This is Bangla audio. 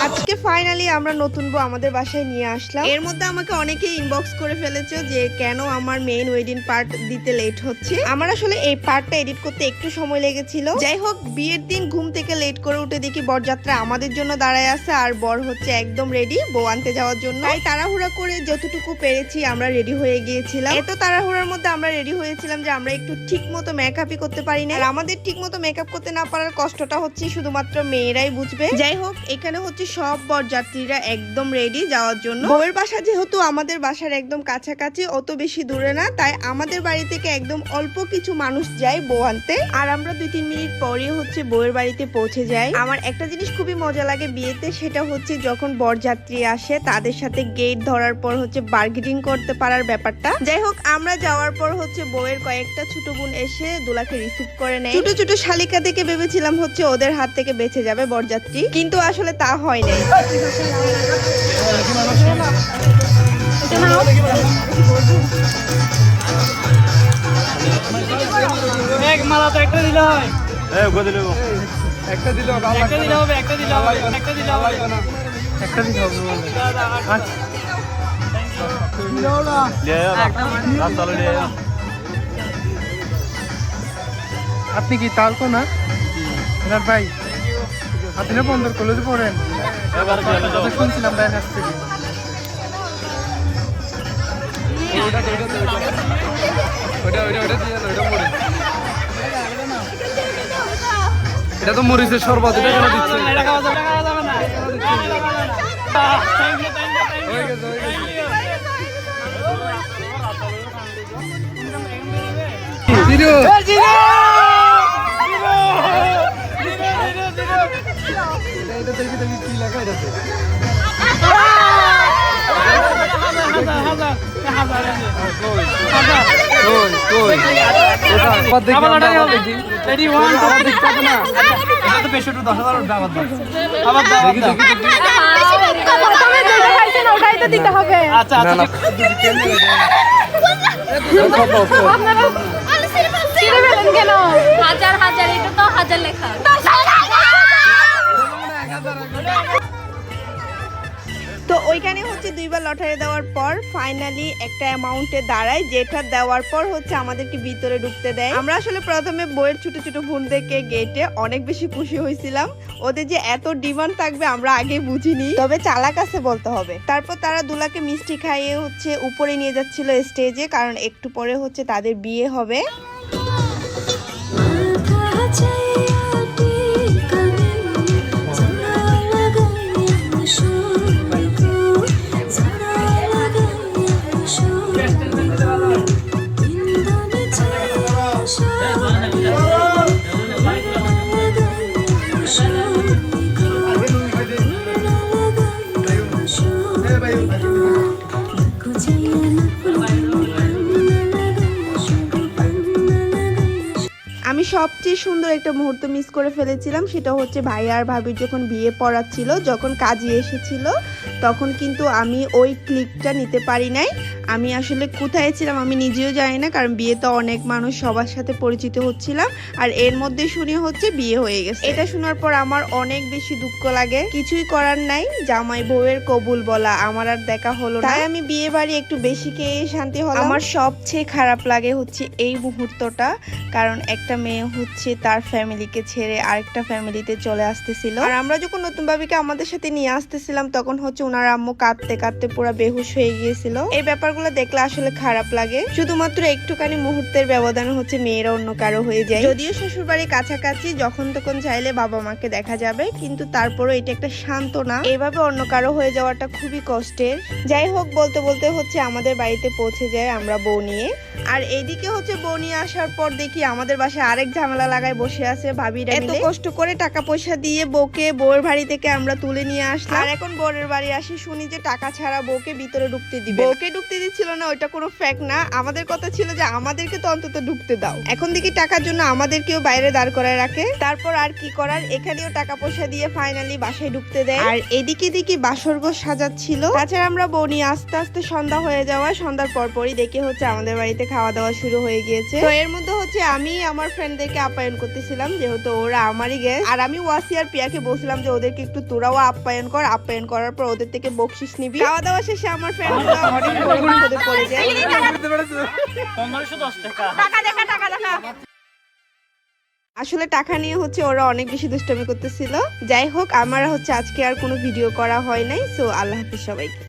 আজকে ফাইনালি আমরা নতুন বউ আমাদের বাসায় নিয়ে আসলাম। এর মধ্যে আমাকে অনেকেই ইনবক্স করে ফেলেছে যে কেন আমার মেইন ওয়েডিং পার্ট দিতে লেট হচ্ছে। আমার আসলে এই পার্টটা এডিট করতে একটু সময় লেগেছিল। যাই হোক, বিয়ের দিন ঘুম থেকে লেট করে উঠে দেখি বরযাত্রা আমাদের জন্য দাঁড়ায় আছে, আর বর হচ্ছে একদম রেডি বউ আনতে যাওয়ার জন্য। তাই তাড়াহুড়া করে যতটুকু পেরেছি আমরা রেডি হয়ে গিয়েছিলাম। এত তাড়াহুড়ার মধ্যে আমরা রেডি হয়েছিলাম যে আমরা একটু ঠিক মতো মেকআপই করতে পারি না। আর আমাদের ঠিক মতো মেকআপ করতে না পারার কষ্টটা হচ্ছে শুধুমাত্র মেয়েরাই বুঝবে। যাই হোক, এখানে হচ্ছে সব বরযাত্রীরা একদম রেডি যাওয়ার জন্য। বউয়ের বাসা যেহেতু আমাদের বাসার একদম কাছাকাছি, অত বেশি দূরে না, তাই আমাদের বাড়ি থেকে একদম অল্প কিছু মানুষ যায় বউ আনতে। আর আমরা 2-3 মিনিট পরে হচ্ছে বউয়ের বাড়িতে পৌঁছে যাই। আমার একটা জিনিস খুবই মজা লাগে বিয়েতে, সেটা হচ্ছে যখন বরযাত্রী আসে তাদের সাথে গেট ধরার পর হচ্ছে বার্গেনিং করতে পারার ব্যাপারটা। যাই হোক, আমরা যাওয়ার পর হচ্ছে বউয়ের কয়েকটা ছোট বোন এসে দুলাকে রিসিভ করে নেয়। ছোট ছোট শালিকা দেখে ভেবেছিলাম হচ্ছে ওদের হাত থেকে বেঁচে যাবে বরযাত্রী, কিন্তু আসলে তা হয় নাই। মালা তো একটা দিলে হয়, একটা দিলে হবে, একটা দিলে হবে, একটা দিলে হবে, একটা দিলে হবে, একটা দিলে হবে। আপনি কি তালকো না এনার ভাই? আপনি না বন্দর কলেজে পড়েন? শুনছিলাম ডাইনাস থেকে। এটা তো মরিচের শরবত, এটা কেন দিচ্ছে? এটা খাওয়া যাবে না, হয়ে গেছে, হয়ে গেছে। এটা দেখি দেখি কি লেখা এটাতে। হাজার হাজার, এটা তো হাজার লেখা। তো ওইখানে হচ্ছে 2 বার লটারি দেওয়ার পর ফাইনালি একটা অ্যামাউন্টে দাঁড়ায়, যেটা দেওয়ার পর হচ্ছে আমাদেরকে ভিতরে ঢুকতে দেয়। আমরা আসলে প্রথমে বইয়ের ছোট ছোট বোন দেখে গেটে অনেক বেশি খুশি হয়েছিলাম। ওদের যে এত ডিমান্ড থাকবে আমরা আগে বুঝিনি, তবে চালাক আছে বলতে হবে। তারপর তারা দুলাকে মিষ্টি খাইয়ে হচ্ছে উপরে নিয়ে যাচ্ছিল স্টেজে, কারণ একটু পরে হচ্ছে তাদের বিয়ে হবে। আমি সবচেয়ে সুন্দর একটা মুহূর্ত মিস করে ফেলেছিলাম, সেটা হচ্ছে ভাই আর ভাবির যখন বিয়ে পড়াচ্ছিল, যখন কাজী এসেছিল, তখন কিন্তু আমি ওই ক্লিপটা নিতে পারি নাই। আমি আসলে কোথায় ছিলাম আমি নিজেও জানি না, কারণ বিয়েতে অনেক মানুষ, সবার সাথে পরিচিত হচ্ছিলাম, আর এর মধ্যে শুনে হচ্ছে বিয়ে হয়ে গেছে। এটা শোনার পর আমার অনেক বেশি দুঃখ লাগে। কিছুই করার নাই, জামাই বউয়ের কবুল বলা আমার আর দেখা হলো না। তাই আমি বিয়ে বাড়ি একটু বেশি খেয়ে শান্তি হলাম। আমার সবচেয়ে খারাপ লাগে হচ্ছে এই মুহূর্তটা, কারণ একটা মেয়ে হচ্ছে তার ফ্যামিলিকে ছেড়ে আরেকটা ফ্যামিলিতে চলে আসতেছিল। আর আমরা যখন নতুন ভাবিকে আমাদের সাথে নিয়ে আসতেছিলাম, তখন হচ্ছে ওনার আম্মু কাঁদতে কাঁদতে পুরো বেহুশ হয়ে গিয়েছিল। এই ব্যাপারগুলো দেখলে আসলে খারাপ লাগে। শুধুমাত্র একটুখানি মুহূর্তের ব্যবধানে হচ্ছে মেয়েরা অন্য কারো হয়ে যায়। যদিও শ্বশুর বাড়ি কাছাকাছি, যখন তখন চাইলে বাবা মাকে দেখা যাবে, কিন্তু তারপরও এটা একটা সান্ত্বনা। এইভাবে অন্য কারো হয়ে যাওয়াটা খুবই কষ্টের। যাই হোক, বলতে বলতে হচ্ছে আমাদের বাড়িতে পৌঁছে যায় আমরা বউ নিয়ে। আর এইদিকে হচ্ছে বউ নিয়ে আসার পর দেখি আমাদের বাসায় আরেক ঝামেলা লাগায় বসে আছে ভাবিরা মিলে। এত কষ্ট করে টাকা পয়সা দিয়ে বউকে বউয়ের বাড়ি থেকে আমরা তুলে নিয়ে আসলাম, আর এখন বউয়ের বাড়ি আসি শুনি যে টাকা ছাড়া বউকে ভিতরে ঢুকতে দিবে। বউকে ঢুকতে দিচ্ছিল না ওইটা কোনো ফ্যাক্ট না, আমাদের কথা ছিল যে আমাদেরকে তো অন্তত ঢুকতে দাও। এখন দেখি টাকার জন্য আমাদেরকেও বাইরে দাঁড় করায় রাখে। তারপর আর কি করার, এখানেও টাকা পয়সা দিয়ে ফাইনালি বাসায় ঢুকতে দেয়। আর এদিকে দেখি বাসরঘর সাজাচ্ছিল। তাছাড়া আমরা বনি আস্তে আস্তে সন্ধ্যা হয়ে যাওয়া, সন্ধ্যার পরপরই দেখি হচ্ছে আমাদের বাড়িতে খাওয়া দাওয়া শুরু হয়ে গিয়েছে। তো এর মধ্যে হচ্ছে আমি আমার ফ্রেন্ডদেরকে আপ্যায়ন করতেছিলাম, যেহেতু ওরা আমারই গেস্ট। আর আমি ওয়াসি আর পিয়াকে বলছিলাম যে ওদেরকে একটু তোরাও আপ্যায়ন কর, আপ্যায়ন করার পর ওদের থেকে বকশিস নিবি। খাওয়া দাওয়া শেষে আমার ফ্রেন্ডরা হঠাৎ করে বিপদে পড়ে যায়। 1510 টাকা। টাকা দেখা টাকা দেখা। আসলে টাকা নিয়ে হচ্ছে ওরা অনেক বেশি দুষ্টামি করতেছিল। যাই হোক, আমার হচ্ছে আজকে আর কোনো ভিডিও করা হয় নাই। সো আল্লাহ হাফিজ সবাইকে।